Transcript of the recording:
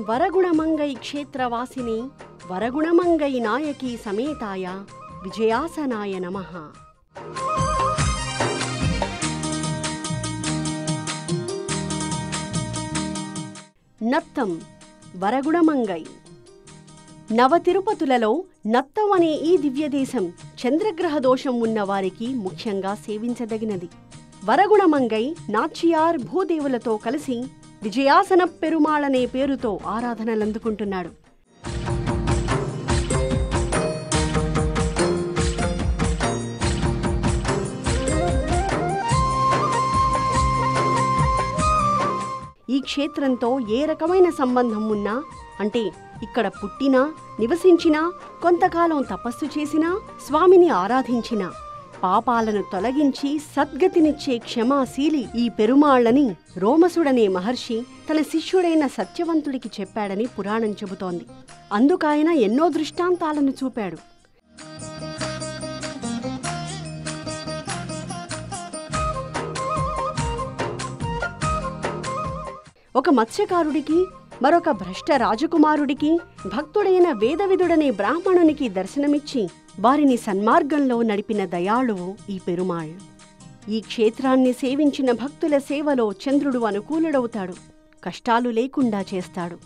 వరగుణమంగై క్షేత్రవాసిని వరగుణమంగై నాయకీ సమేతాయ విజయాసనాయ నమః. నత్తం వరగుణమంగై. నవతిరుపతులలో నత్తం అనే ఈ దివ్యదేశం చంద్రగ్రహ దోషం ఉన్నవారికి ముఖ్యంగా సేవించదగినది. వరగుణమంగై నాచియార్ భూదేవులతో కలిసి విజయాసన పెరుమాళనే పేరుతో ఆరాధనలందుకుంటున్నాడు. ఈ క్షేత్రంతో ఏ రకమైన సంబంధం ఉన్నా, అంటే ఇక్కడ పుట్టినా నివసించినా కొంతకాలం తపస్సు చేసినా స్వామిని ఆరాధించినా పాపాలను తొలగించి సద్గతినిచ్చే క్షమాశీలి ఈ పెరుమాళ్లని రోమసుడనే మహర్షి తన శిష్యుడైన సత్యవంతుడికి చెప్పాడని పురాణం చెబుతోంది. అందుకాయన ఎన్నో దృష్టాంతాలను చూపాడు. ఒక మత్స్యకారుడికి మరొక భ్రష్ట రాజకుమారుడికి భక్తుడైన వేదవిదుడనే బ్రాహ్మణునికి దర్శనమిచ్చి వారిని సన్మార్గంలో నడిపిన దయాళువు ఈ పెరుమాళ్. ఈ క్షేత్రాన్ని సేవించిన భక్తుల సేవలో చంద్రుడు అనుకూలుడవుతాడు, కష్టాలు లేకుండా చేస్తాడు.